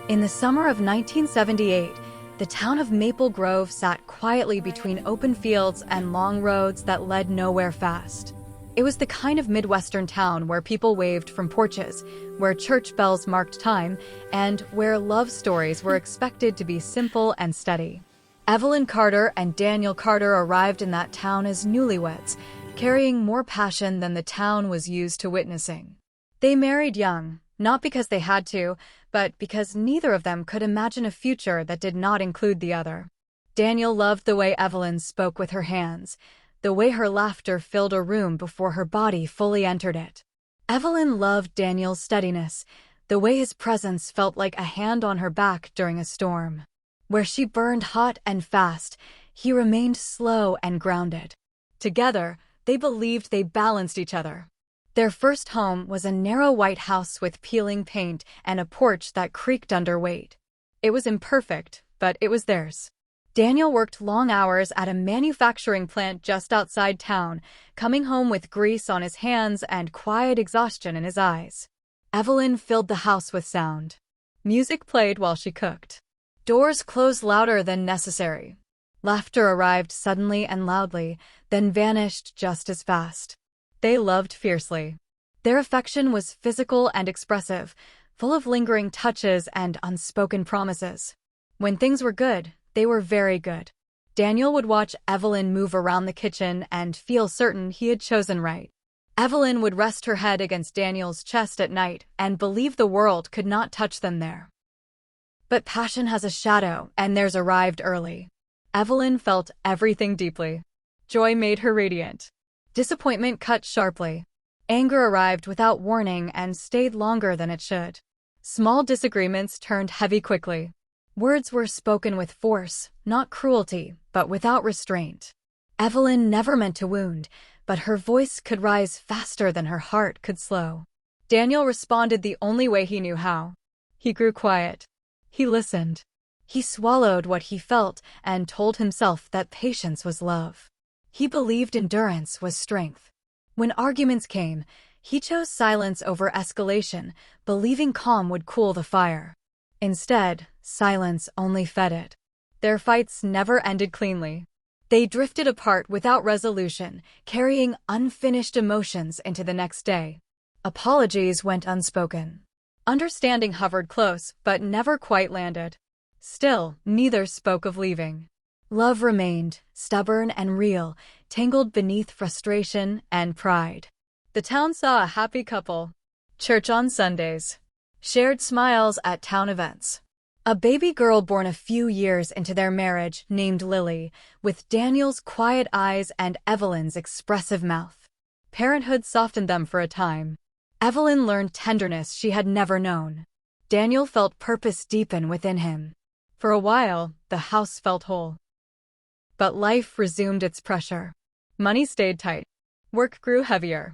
In the summer of 1978, the town of Maple Grove sat quietly between open fields and long roads that led nowhere fast. It was the kind of Midwestern town where people waved from porches, where church bells marked time, and where love stories were expected to be simple and steady. Evelyn Carter and Daniel Carter arrived in that town as newlyweds, carrying more passion than the town was used to witnessing. They married young, not because they had to, but because neither of them could imagine a future that did not include the other. Daniel loved the way Evelyn spoke with her hands, the way her laughter filled a room before her body fully entered it. Evelyn loved Daniel's steadiness, the way his presence felt like a hand on her back during a storm. Where she burned hot and fast, he remained slow and grounded. Together, they believed they balanced each other. Their first home was a narrow white house with peeling paint and a porch that creaked under weight. It was imperfect, but it was theirs. Daniel worked long hours at a manufacturing plant just outside town, coming home with grease on his hands and quiet exhaustion in his eyes. Evelyn filled the house with sound. Music played while she cooked. Doors closed louder than necessary. Laughter arrived suddenly and loudly, then vanished just as fast. They loved fiercely. Their affection was physical and expressive, full of lingering touches and unspoken promises. When things were good, they were very good. Daniel would watch Evelyn move around the kitchen and feel certain he had chosen right. Evelyn would rest her head against Daniel's chest at night and believe the world could not touch them there. But passion has a shadow, and theirs arrived early. Evelyn felt everything deeply. Joy made her radiant. Disappointment cut sharply. Anger arrived without warning and stayed longer than it should. Small disagreements turned heavy quickly. Words were spoken with force, not cruelty, but without restraint. Evelyn never meant to wound, but her voice could rise faster than her heart could slow. Daniel responded the only way he knew how. He grew quiet. He listened. He swallowed what he felt and told himself that patience was love. He believed endurance was strength. When arguments came, he chose silence over escalation, believing calm would cool the fire. Instead, silence only fed it. Their fights never ended cleanly. They drifted apart without resolution, carrying unfinished emotions into the next day. Apologies went unspoken. Understanding hovered close, but never quite landed. Still, neither spoke of leaving. Love remained, stubborn and real, tangled beneath frustration and pride. The town saw a happy couple. Church on Sundays. Shared smiles at town events. A baby girl born a few years into their marriage named Lily, with Daniel's quiet eyes and Evelyn's expressive mouth. Parenthood softened them for a time. Evelyn learned tenderness she had never known. Daniel felt purpose deepen within him. For a while, the house felt whole. But life resumed its pressure. Money stayed tight. Work grew heavier.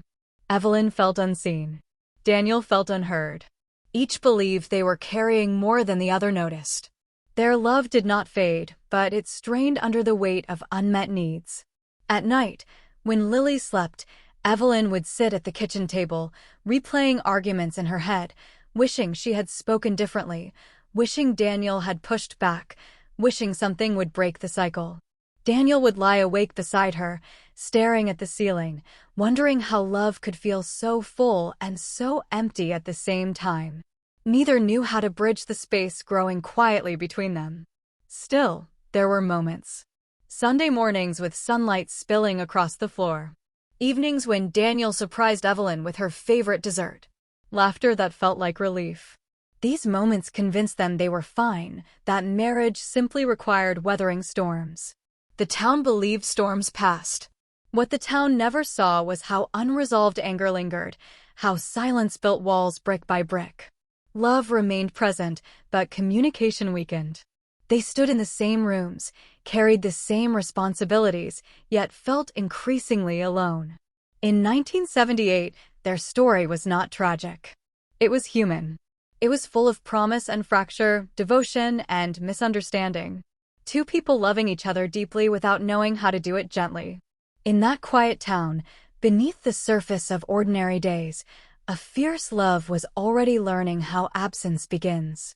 Evelyn felt unseen. Daniel felt unheard. Each believed they were carrying more than the other noticed. Their love did not fade, but it strained under the weight of unmet needs. At night, when Lily slept, Evelyn would sit at the kitchen table, replaying arguments in her head, wishing she had spoken differently, wishing Daniel had pushed back, wishing something would break the cycle. Daniel would lie awake beside her, staring at the ceiling, wondering how love could feel so full and so empty at the same time. Neither knew how to bridge the space growing quietly between them. Still, there were moments. Sunday mornings with sunlight spilling across the floor. Evenings when Daniel surprised Evelyn with her favorite dessert. Laughter that felt like relief. These moments convinced them they were fine, that marriage simply required weathering storms. The town believed storms passed. What the town never saw was how unresolved anger lingered, how silence built walls brick by brick. Love remained present, but communication weakened. They stood in the same rooms, carried the same responsibilities, yet felt increasingly alone. In 1978, their story was not tragic. It was human. It was full of promise and fracture, devotion and misunderstanding. Two people loving each other deeply without knowing how to do it gently. In that quiet town, beneath the surface of ordinary days, a fierce love was already learning how absence begins.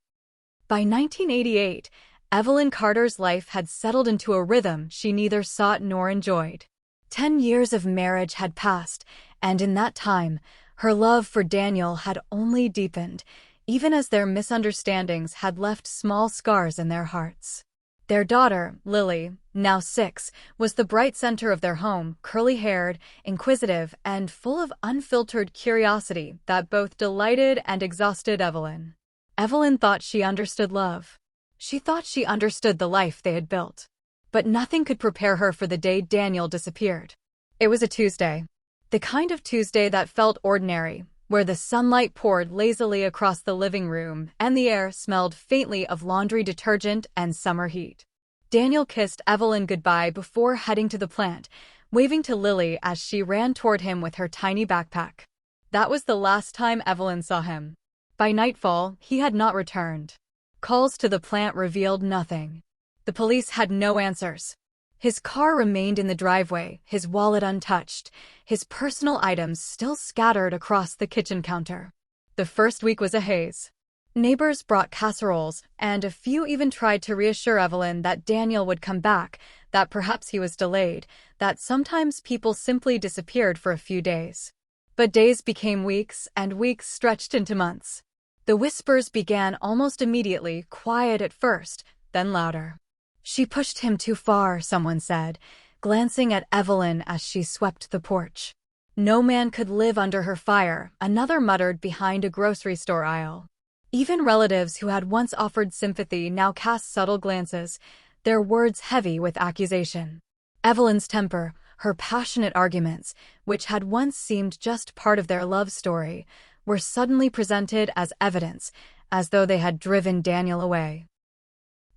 By 1988, Evelyn Carter's life had settled into a rhythm she neither sought nor enjoyed. 10 years of marriage had passed, and in that time, her love for Daniel had only deepened, even as their misunderstandings had left small scars in their hearts. Their daughter, Lily, now 6, was the bright center of their home, curly-haired, inquisitive, and full of unfiltered curiosity that both delighted and exhausted Evelyn. Evelyn thought she understood love. She thought she understood the life they had built. But nothing could prepare her for the day Daniel disappeared. It was a Tuesday. The kind of Tuesday that felt ordinary, where the sunlight poured lazily across the living room and the air smelled faintly of laundry detergent and summer heat. Daniel kissed Evelyn goodbye before heading to the plant, waving to Lily as she ran toward him with her tiny backpack. That was the last time Evelyn saw him. By nightfall, he had not returned. Calls to the plant revealed nothing. The police had no answers. His car remained in the driveway, his wallet untouched, his personal items still scattered across the kitchen counter. The first week was a haze. Neighbors brought casseroles, and a few even tried to reassure Evelyn that Daniel would come back, that perhaps he was delayed, that sometimes people simply disappeared for a few days. But days became weeks, and weeks stretched into months. The whispers began almost immediately, quiet at first, then louder. She pushed him too far, someone said, glancing at Evelyn as she swept the porch. No man could live under her fire, another muttered behind a grocery store aisle. Even relatives who had once offered sympathy now cast subtle glances, their words heavy with accusation. Evelyn's temper, her passionate arguments, which had once seemed just part of their love story, were suddenly presented as evidence, as though they had driven Daniel away.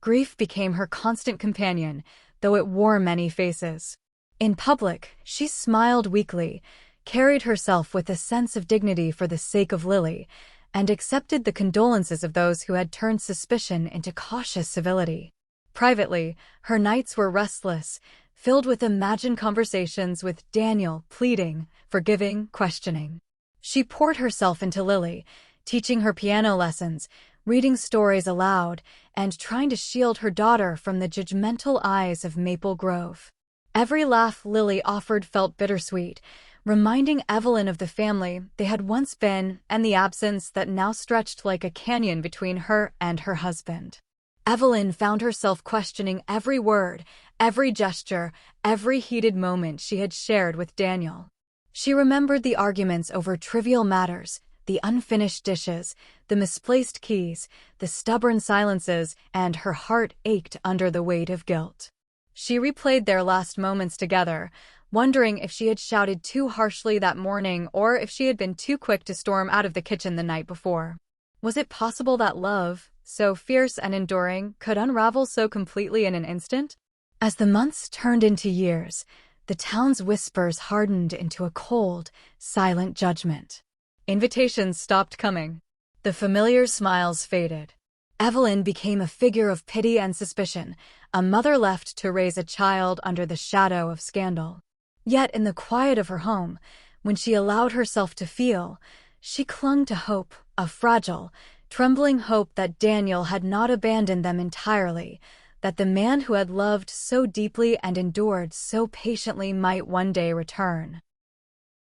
Grief became her constant companion, though it wore many faces. In public, she smiled weakly, carried herself with a sense of dignity for the sake of Lily, and accepted the condolences of those who had turned suspicion into cautious civility. Privately, her nights were restless, filled with imagined conversations with Daniel, pleading, forgiving, questioning. She poured herself into Lily, teaching her piano lessons, reading stories aloud, and trying to shield her daughter from the judgmental eyes of Maple Grove. Every laugh Lily offered felt bittersweet, reminding Evelyn of the family they had once been and the absence that now stretched like a canyon between her and her husband. Evelyn found herself questioning every word, every gesture, every heated moment she had shared with Daniel. She remembered the arguments over trivial matters, the unfinished dishes, the misplaced keys, the stubborn silences, and her heart ached under the weight of guilt. She replayed their last moments together, wondering if she had shouted too harshly that morning or if she had been too quick to storm out of the kitchen the night before. Was it possible that love, so fierce and enduring, could unravel so completely in an instant? As the months turned into years, the town's whispers hardened into a cold, silent judgment. Invitations stopped coming. The familiar smiles faded. Evelyn became a figure of pity and suspicion, a mother left to raise a child under the shadow of scandal. Yet in the quiet of her home, when she allowed herself to feel, she clung to hope, a fragile, trembling hope that Daniel had not abandoned them entirely, that the man who had loved so deeply and endured so patiently might one day return.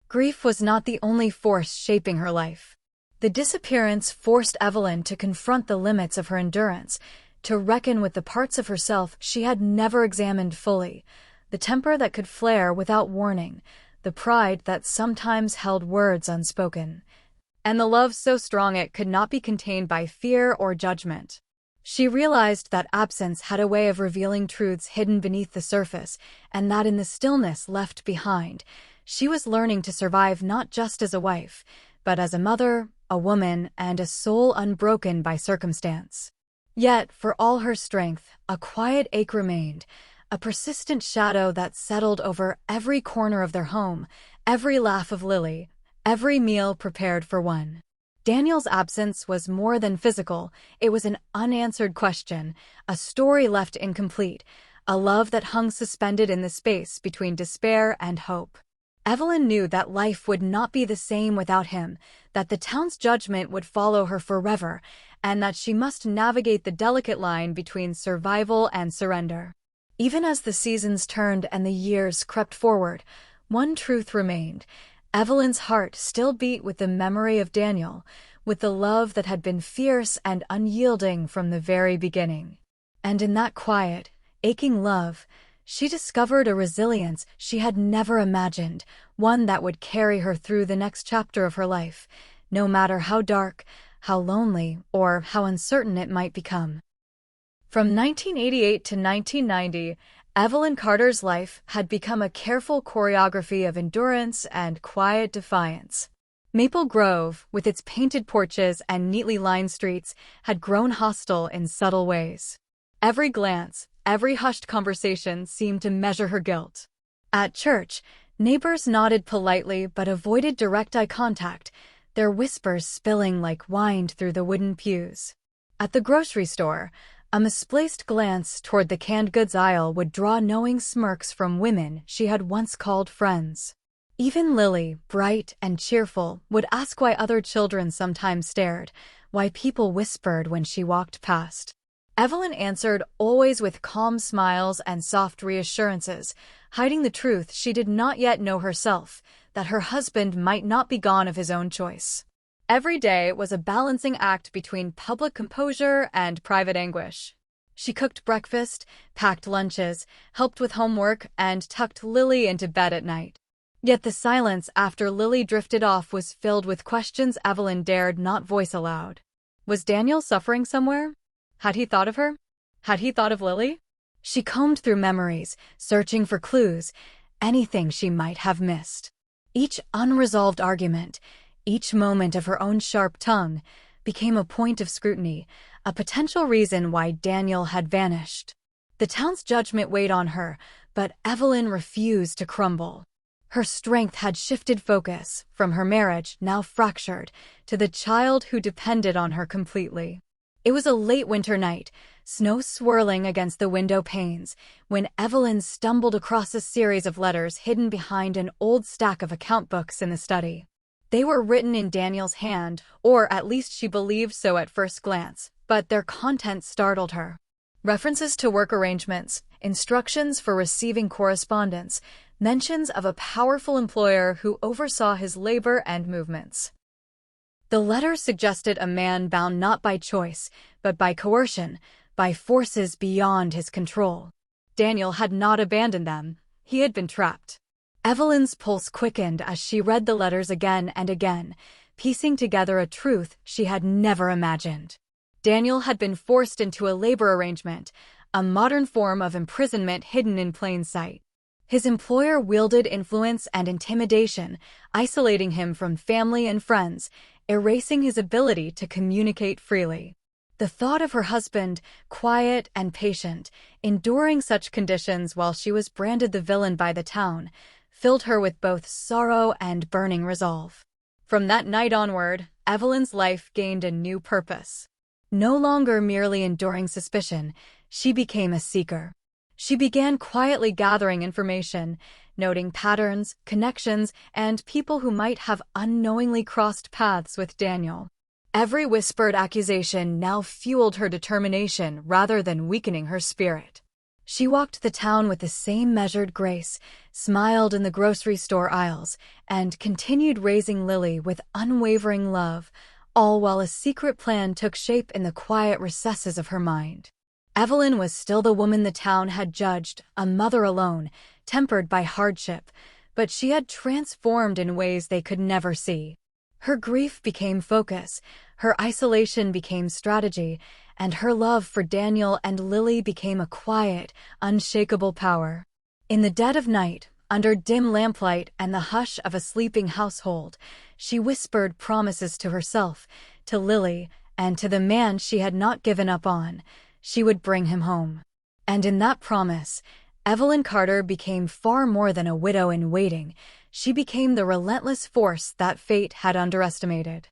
Grief was not the only force shaping her life. The disappearance forced Evelyn to confront the limits of her endurance, to reckon with the parts of herself she had never examined fully, the temper that could flare without warning, the pride that sometimes held words unspoken, and the love so strong it could not be contained by fear or judgment. She realized that absence had a way of revealing truths hidden beneath the surface, and that in the stillness left behind, she was learning to survive not just as a wife, but as a mother, a woman, and a soul unbroken by circumstance. Yet, for all her strength, a quiet ache remained, a persistent shadow that settled over every corner of their home, every laugh of Lily, every meal prepared for one. Daniel's absence was more than physical, it was an unanswered question, a story left incomplete, a love that hung suspended in the space between despair and hope. Evelyn knew that life would not be the same without him, that the town's judgment would follow her forever, and that she must navigate the delicate line between survival and surrender. Even as the seasons turned and the years crept forward, one truth remained. Evelyn's heart still beat with the memory of Daniel, with the love that had been fierce and unyielding from the very beginning. And in that quiet, aching love, she discovered a resilience she had never imagined, one that would carry her through the next chapter of her life, no matter how dark, how lonely, or how uncertain it might become. From 1988 to 1990, Evelyn Carter's life had become a careful choreography of endurance and quiet defiance. Maple Grove, with its painted porches and neatly lined streets, had grown hostile in subtle ways. Every glance, every hushed conversation seemed to measure her guilt. At church, neighbors nodded politely but avoided direct eye contact, their whispers spilling like wine through the wooden pews. At the grocery store, a misplaced glance toward the canned goods aisle would draw knowing smirks from women she had once called friends. Even Lily, bright and cheerful, would ask why other children sometimes stared, why people whispered when she walked past. Evelyn answered always with calm smiles and soft reassurances, hiding the truth she did not yet know herself, that her husband might not be gone of his own choice. Every day was a balancing act between public composure and private anguish. She cooked breakfast, packed lunches, helped with homework, and tucked Lily into bed at night. Yet the silence after Lily drifted off was filled with questions Evelyn dared not voice aloud. Was Daniel suffering somewhere? Had he thought of her? Had he thought of Lily? She combed through memories, searching for clues, anything she might have missed. Each unresolved argument, each moment of her own sharp tongue, became a point of scrutiny, a potential reason why Daniel had vanished. The town's judgment weighed on her, but Evelyn refused to crumble. Her strength had shifted focus from her marriage, now fractured, to the child who depended on her completely. It was a late winter night, snow swirling against the window panes, when Evelyn stumbled across a series of letters hidden behind an old stack of account books in the study. They were written in Daniel's hand, or at least she believed so at first glance, but their content startled her. References to work arrangements, instructions for receiving correspondence, mentions of a powerful employer who oversaw his labor and movements. The letters suggested a man bound not by choice, but by coercion, by forces beyond his control. Daniel had not abandoned them. He had been trapped. Evelyn's pulse quickened as she read the letters again and again, piecing together a truth she had never imagined. Daniel had been forced into a labor arrangement, a modern form of imprisonment hidden in plain sight. His employer wielded influence and intimidation, isolating him from family and friends, erasing his ability to communicate freely. The thought of her husband, quiet and patient, enduring such conditions while she was branded the villain by the town, filled her with both sorrow and burning resolve. From that night onward, Evelyn's life gained a new purpose. No longer merely enduring suspicion, she became a seeker. She began quietly gathering information, noting patterns, connections, and people who might have unknowingly crossed paths with Daniel. Every whispered accusation now fueled her determination rather than weakening her spirit. She walked the town with the same measured grace, smiled in the grocery store aisles, and continued raising Lily with unwavering love, all while a secret plan took shape in the quiet recesses of her mind. Evelyn was still the woman the town had judged, a mother alone, tempered by hardship, but she had transformed in ways they could never see. Her grief became focus, her isolation became strategy, and her love for Daniel and Lily became a quiet, unshakable power. In the dead of night, under dim lamplight and the hush of a sleeping household, she whispered promises to herself, to Lily, and to the man she had not given up on. She would bring him home. And in that promise, Evelyn Carter became far more than a widow in waiting. She became the relentless force that fate had underestimated.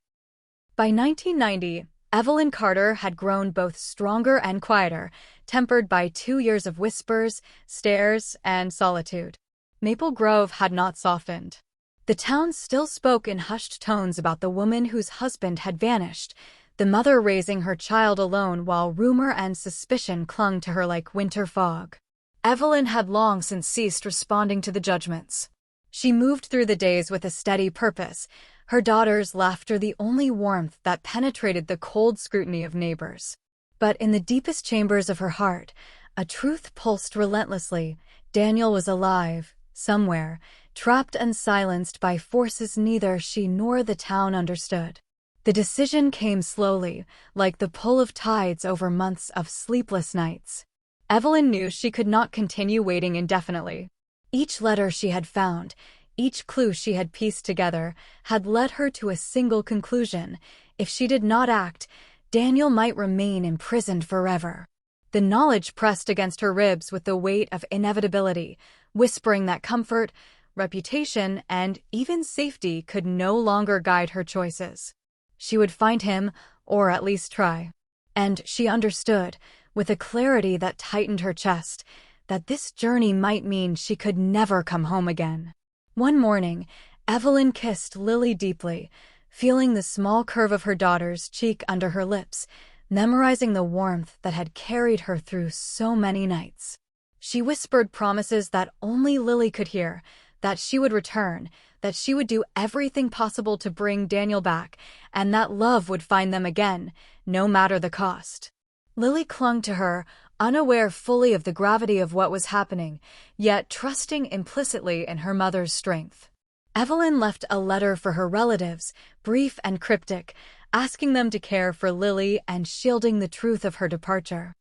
By 1990, Evelyn Carter had grown both stronger and quieter, tempered by 2 years of whispers, stares, and solitude. Maple Grove had not softened. The town still spoke in hushed tones about the woman whose husband had vanished, the mother raising her child alone while rumor and suspicion clung to her like winter fog. Evelyn had long since ceased responding to the judgments. She moved through the days with a steady purpose, her daughter's laughter the only warmth that penetrated the cold scrutiny of neighbors. But in the deepest chambers of her heart, a truth pulsed relentlessly. Daniel was alive, somewhere, trapped and silenced by forces neither she nor the town understood. The decision came slowly, like the pull of tides over months of sleepless nights. Evelyn knew she could not continue waiting indefinitely. Each letter she had found, each clue she had pieced together, had led her to a single conclusion. If she did not act, Daniel might remain imprisoned forever. The knowledge pressed against her ribs with the weight of inevitability, whispering that comfort, reputation, and even safety could no longer guide her choices. She would find him, or at least try. And she understood, with a clarity that tightened her chest, that this journey might mean she could never come home again. One morning, Evelyn kissed Lily deeply, feeling the small curve of her daughter's cheek under her lips, memorizing the warmth that had carried her through so many nights. She whispered promises that only Lily could hear, that she would return, that she would do everything possible to bring Daniel back, and that love would find them again, no matter the cost. Lily clung to her, unaware fully of the gravity of what was happening, yet trusting implicitly in her mother's strength. Evelyn left a letter for her relatives, brief and cryptic, asking them to care for Lily and shielding the truth of her departure.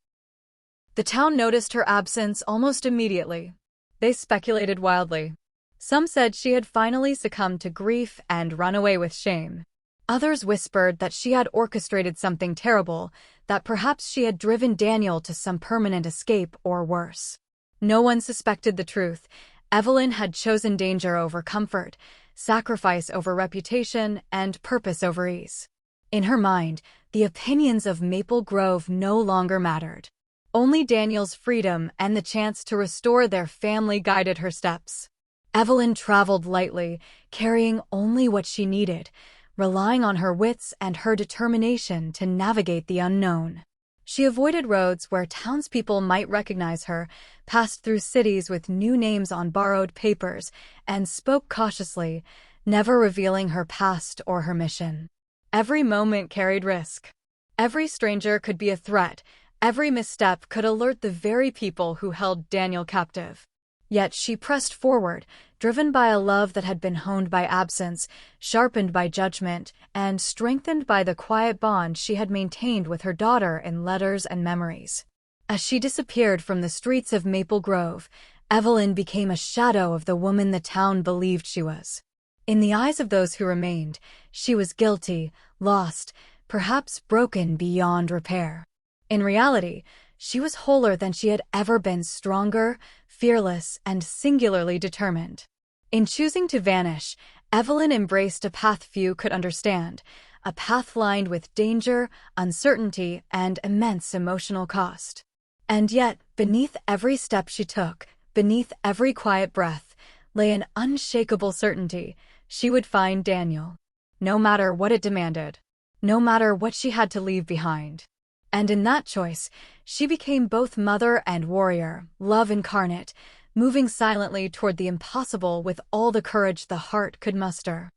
The town noticed her absence almost immediately. They speculated wildly. Some said she had finally succumbed to grief and run away with shame. Others whispered that she had orchestrated something terrible, that perhaps she had driven Daniel to some permanent escape or worse. No one suspected the truth. Evelyn had chosen danger over comfort, sacrifice over reputation, and purpose over ease. In her mind, the opinions of Maple Grove no longer mattered. Only Daniel's freedom and the chance to restore their family guided her steps. Evelyn traveled lightly, carrying only what she needed, relying on her wits and her determination to navigate the unknown. She avoided roads where townspeople might recognize her, passed through cities with new names on borrowed papers, and spoke cautiously, never revealing her past or her mission. Every moment carried risk. Every stranger could be a threat. Every misstep could alert the very people who held Daniel captive. Yet she pressed forward, driven by a love that had been honed by absence, sharpened by judgment, and strengthened by the quiet bond she had maintained with her daughter in letters and memories. As she disappeared from the streets of Maple Grove, Evelyn became a shadow of the woman the town believed she was. In the eyes of those who remained, she was guilty, lost, perhaps broken beyond repair. In reality, she was wholer than she had ever been, stronger, fearless, and singularly determined. In choosing to vanish, Evelyn embraced a path few could understand, a path lined with danger, uncertainty, and immense emotional cost. And yet, beneath every step she took, beneath every quiet breath, lay an unshakable certainty: she would find Daniel. No matter what it demanded, no matter what she had to leave behind. And in that choice, she became both mother and warrior, love incarnate, moving silently toward the impossible with all the courage the heart could muster.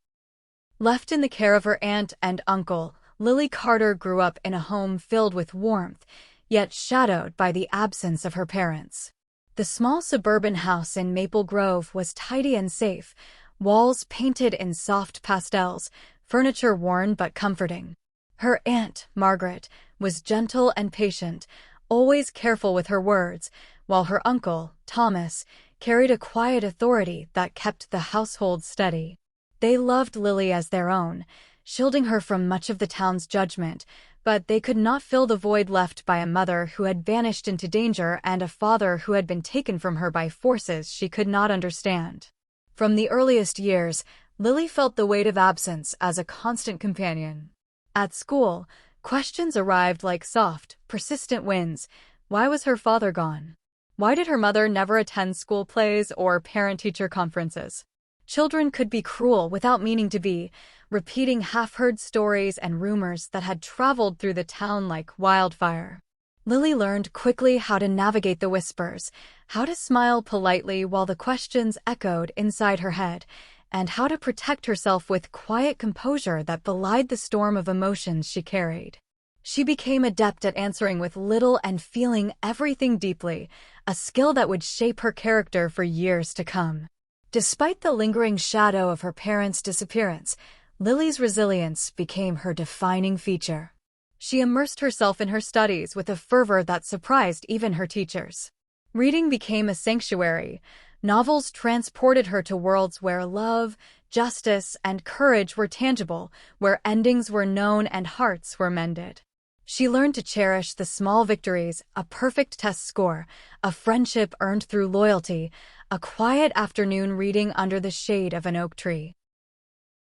Left in the care of her aunt and uncle, Lily Carter grew up in a home filled with warmth, yet shadowed by the absence of her parents. The small suburban house in Maple Grove was tidy and safe, walls painted in soft pastels, furniture worn but comforting. Her aunt, Margaret, was gentle and patient, always careful with her words, while her uncle, Thomas, carried a quiet authority that kept the household steady. They loved Lily as their own, shielding her from much of the town's judgment, but they could not fill the void left by a mother who had vanished into danger and a father who had been taken from her by forces she could not understand. From the earliest years, Lily felt the weight of absence as a constant companion. At school, questions arrived like soft, persistent winds. Why was her father gone? Why did her mother never attend school plays or parent-teacher conferences? Children could be cruel without meaning to be, repeating half-heard stories and rumors that had traveled through the town like wildfire. Lily learned quickly how to navigate the whispers, how to smile politely while the questions echoed inside her head, and how to protect herself with quiet composure that belied the storm of emotions she carried. She became adept at answering with little and feeling everything deeply, a skill that would shape her character for years to come. Despite the lingering shadow of her parents' disappearance, Lily's resilience became her defining feature. She immersed herself in her studies with a fervor that surprised even her teachers. Reading became a sanctuary. Novels transported her to worlds where love, justice, and courage were tangible, where endings were known and hearts were mended. She learned to cherish the small victories, a perfect test score, a friendship earned through loyalty, a quiet afternoon reading under the shade of an oak tree.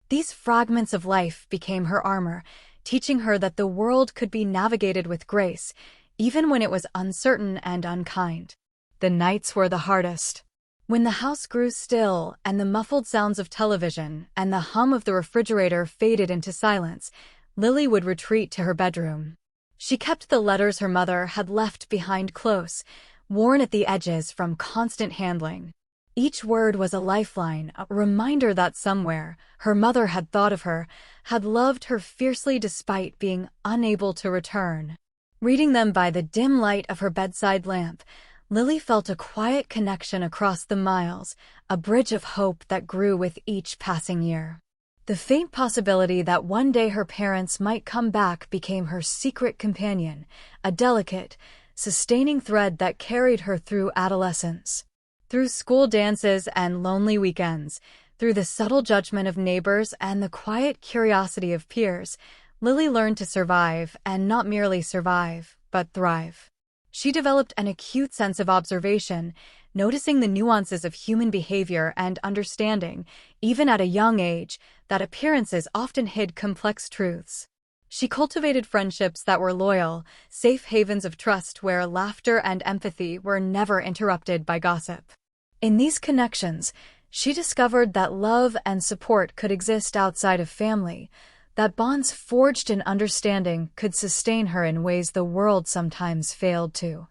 These fragments of life became her armor, teaching her that the world could be navigated with grace, even when it was uncertain and unkind. The nights were the hardest. When the house grew still and the muffled sounds of television and the hum of the refrigerator faded into silence, Lily would retreat to her bedroom. She kept the letters her mother had left behind close, worn at the edges from constant handling. Each word was a lifeline, a reminder that somewhere her mother had thought of her, had loved her fiercely despite being unable to return. Reading them by the dim light of her bedside lamp, Lily felt a quiet connection across the miles, a bridge of hope that grew with each passing year. The faint possibility that one day her parents might come back became her secret companion, a delicate, sustaining thread that carried her through adolescence. Through school dances and lonely weekends, through the subtle judgment of neighbors and the quiet curiosity of peers, Lily learned to survive, and not merely survive, but thrive. She developed an acute sense of observation, noticing the nuances of human behavior and understanding, even at a young age, that appearances often hid complex truths. She cultivated friendships that were loyal, safe havens of trust where laughter and empathy were never interrupted by gossip. In these connections, she discovered that love and support could exist outside of family, that bonds forged in understanding could sustain her in ways the world sometimes failed to.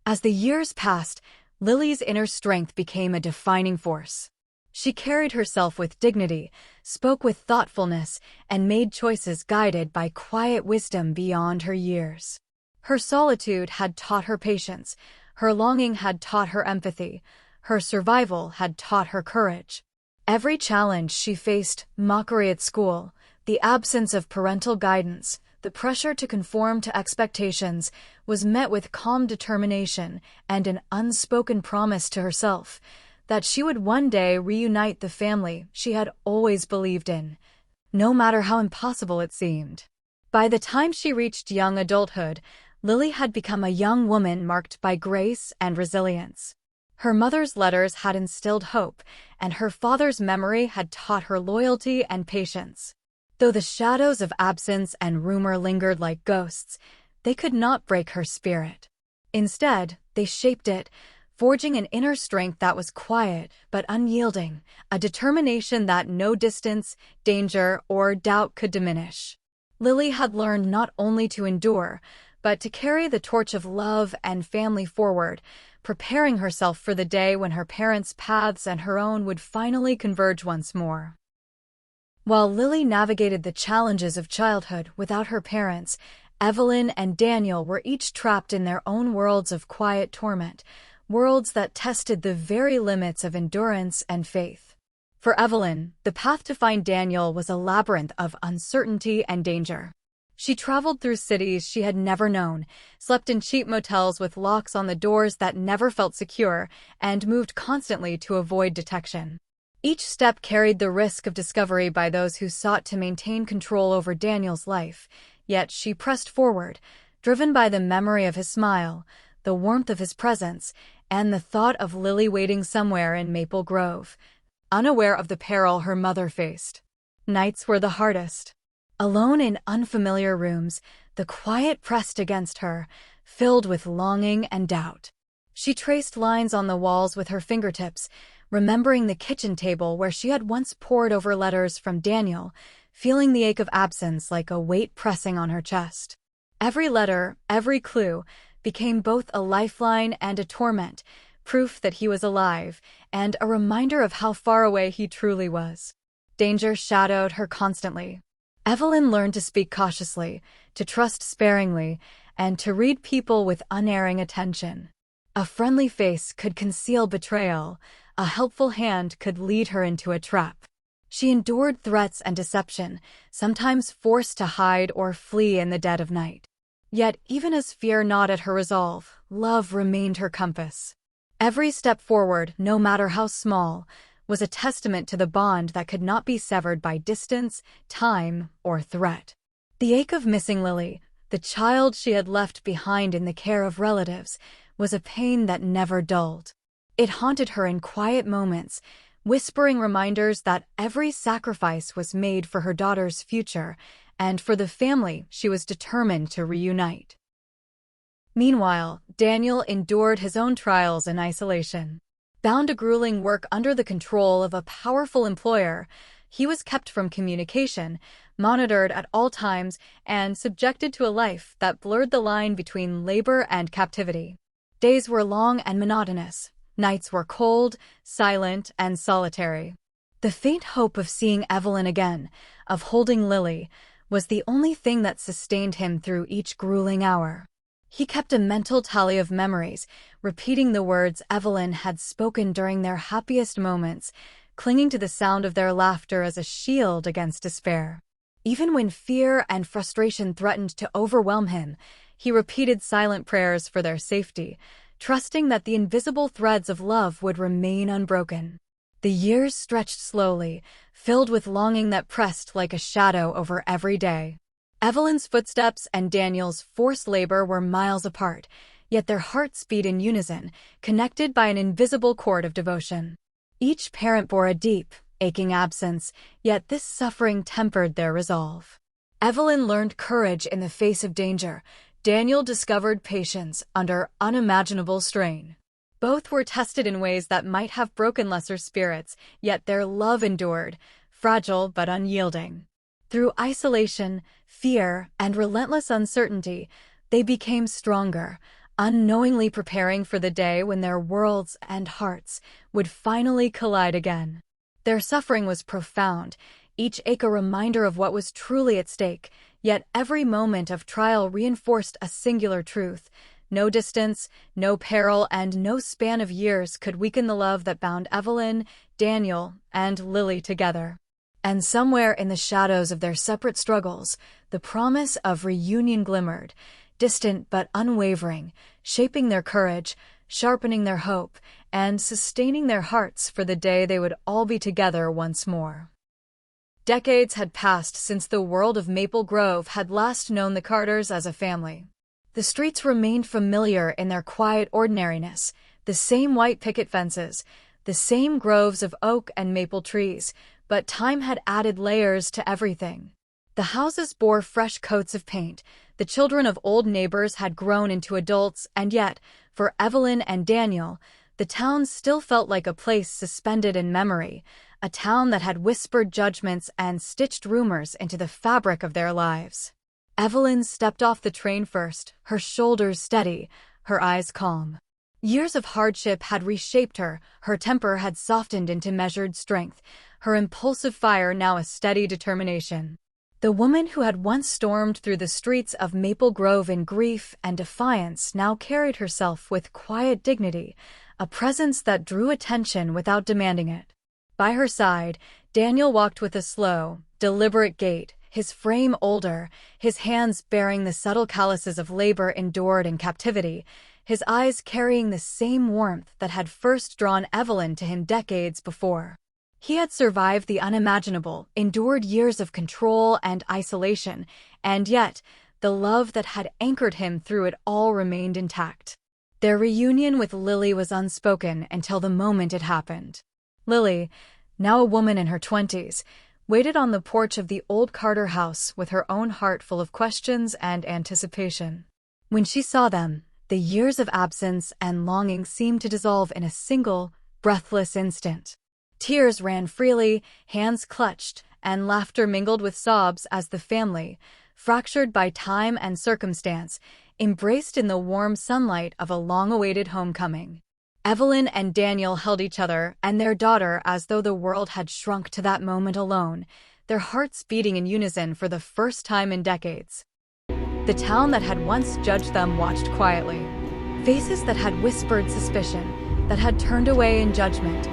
As the years passed, Lily's inner strength became a defining force. She carried herself with dignity, spoke with thoughtfulness, and made choices guided by quiet wisdom beyond her years. Her solitude had taught her patience, her longing had taught her empathy, her survival had taught her courage. Every challenge she faced, mockery at school, the absence of parental guidance, the pressure to conform to expectations, was met with calm determination and an unspoken promise to herself that she would one day reunite the family she had always believed in, no matter how impossible it seemed. By the time she reached young adulthood, Lily had become a young woman marked by grace and resilience. Her mother's letters had instilled hope, and her father's memory had taught her loyalty and patience. Though the shadows of absence and rumor lingered like ghosts, they could not break her spirit. Instead, they shaped it, forging an inner strength that was quiet but unyielding, a determination that no distance, danger, or doubt could diminish. Lily had learned not only to endure, but to carry the torch of love and family forward, preparing herself for the day when her parents' paths and her own would finally converge once more. While Lily navigated the challenges of childhood without her parents, Evelyn and Daniel were each trapped in their own worlds of quiet torment, worlds that tested the very limits of endurance and faith. For Evelyn, the path to find Daniel was a labyrinth of uncertainty and danger. She traveled through cities she had never known, slept in cheap motels with locks on the doors that never felt secure, and moved constantly to avoid detection. Each step carried the risk of discovery by those who sought to maintain control over Daniel's life, yet she pressed forward, driven by the memory of his smile, the warmth of his presence, and the thought of Lily waiting somewhere in Maple Grove, unaware of the peril her mother faced. Nights were the hardest. Alone in unfamiliar rooms, the quiet pressed against her, filled with longing and doubt. She traced lines on the walls with her fingertips, remembering the kitchen table where she had once pored over letters from Daniel, feeling the ache of absence like a weight pressing on her chest. Every letter, every clue, became both a lifeline and a torment, proof that he was alive, and a reminder of how far away he truly was. Danger shadowed her constantly. Evelyn learned to speak cautiously, to trust sparingly, and to read people with unerring attention. A friendly face could conceal betrayal, a helpful hand could lead her into a trap. She endured threats and deception, sometimes forced to hide or flee in the dead of night. Yet, even as fear gnawed at her resolve, love remained her compass. Every step forward, no matter how small, was a testament to the bond that could not be severed by distance, time, or threat. The ache of missing Lily, the child she had left behind in the care of relatives, was a pain that never dulled. It haunted her in quiet moments, whispering reminders that every sacrifice was made for her daughter's future and for the family she was determined to reunite. Meanwhile, Daniel endured his own trials in isolation. Bound to grueling work under the control of a powerful employer, he was kept from communication, monitored at all times, and subjected to a life that blurred the line between labor and captivity. Days were long and monotonous. Nights were cold, silent, and solitary. The faint hope of seeing Evelyn again, of holding Lily, was the only thing that sustained him through each grueling hour. He kept a mental tally of memories, repeating the words Evelyn had spoken during their happiest moments, clinging to the sound of their laughter as a shield against despair. Even when fear and frustration threatened to overwhelm him, he repeated silent prayers for their safety, trusting that the invisible threads of love would remain unbroken. The years stretched slowly, filled with longing that pressed like a shadow over every day. Evelyn's footsteps and Daniel's forced labor were miles apart, yet their hearts beat in unison, connected by an invisible cord of devotion. Each parent bore a deep, aching absence, yet this suffering tempered their resolve. Evelyn learned courage in the face of danger. Daniel discovered patience under unimaginable strain. Both were tested in ways that might have broken lesser spirits, yet their love endured, fragile but unyielding. Through isolation, fear, and relentless uncertainty, they became stronger, unknowingly preparing for the day when their worlds and hearts would finally collide again. Their suffering was profound, each ache a reminder of what was truly at stake, yet every moment of trial reinforced a singular truth. No distance, no peril, and no span of years could weaken the love that bound Evelyn, Daniel, and Lily together. And somewhere in the shadows of their separate struggles, the promise of reunion glimmered, distant but unwavering, shaping their courage, sharpening their hope, and sustaining their hearts for the day they would all be together once more. Decades had passed since the world of Maple Grove had last known the Carters as a family. The streets remained familiar in their quiet ordinariness, the same white picket fences, the same groves of oak and maple trees, but time had added layers to everything. The houses bore fresh coats of paint, the children of old neighbors had grown into adults, and yet, for Evelyn and Daniel, the town still felt like a place suspended in memory, a town that had whispered judgments and stitched rumors into the fabric of their lives. Evelyn stepped off the train first, her shoulders steady, her eyes calm. Years of hardship had reshaped her, her temper had softened into measured strength, her impulsive fire now a steady determination. The woman who had once stormed through the streets of Maple Grove in grief and defiance now carried herself with quiet dignity, a presence that drew attention without demanding it. By her side, Daniel walked with a slow, deliberate gait, his frame older, his hands bearing the subtle calluses of labor endured in captivity, his eyes carrying the same warmth that had first drawn Evelyn to him decades before. He had survived the unimaginable, endured years of control and isolation, and yet, the love that had anchored him through it all remained intact. Their reunion with Lily was unspoken until the moment it happened. Lily, now a woman in her 20s, waited on the porch of the old Carter house with her own heart full of questions and anticipation. When she saw them, the years of absence and longing seemed to dissolve in a single, breathless instant. Tears ran freely, hands clutched, and laughter mingled with sobs as the family, fractured by time and circumstance, embraced in the warm sunlight of a long-awaited homecoming. Evelyn and Daniel held each other and their daughter as though the world had shrunk to that moment alone, their hearts beating in unison for the first time in decades. The town that had once judged them watched quietly. Faces that had whispered suspicion, that had turned away in judgment,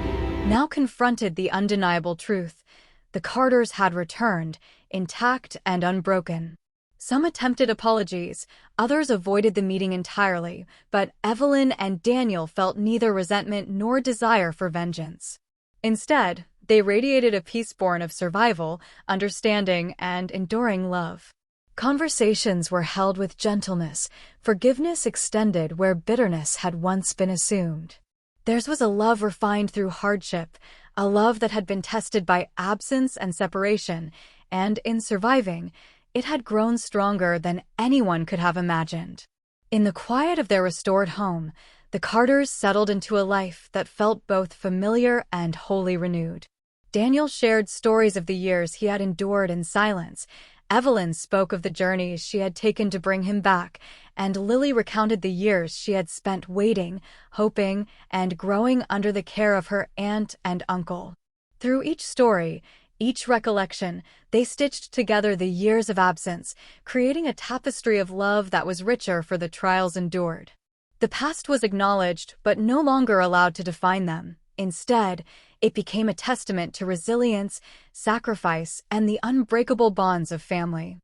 now confronted the undeniable truth. The Carters had returned, intact and unbroken. Some attempted apologies, others avoided the meeting entirely, but Evelyn and Daniel felt neither resentment nor desire for vengeance. Instead, they radiated a peace born of survival, understanding, and enduring love. Conversations were held with gentleness, forgiveness extended where bitterness had once been assumed. Theirs was a love refined through hardship, a love that had been tested by absence and separation, and in surviving, it had grown stronger than anyone could have imagined. In the quiet of their restored home, the Carters settled into a life that felt both familiar and wholly renewed. Daniel shared stories of the years he had endured in silence. Evelyn spoke of the journeys she had taken to bring him back, and Lily recounted the years she had spent waiting, hoping, and growing under the care of her aunt and uncle. Through each story, each recollection, they stitched together the years of absence, creating a tapestry of love that was richer for the trials endured. The past was acknowledged, but no longer allowed to define them. Instead, it became a testament to resilience, sacrifice, and the unbreakable bonds of family.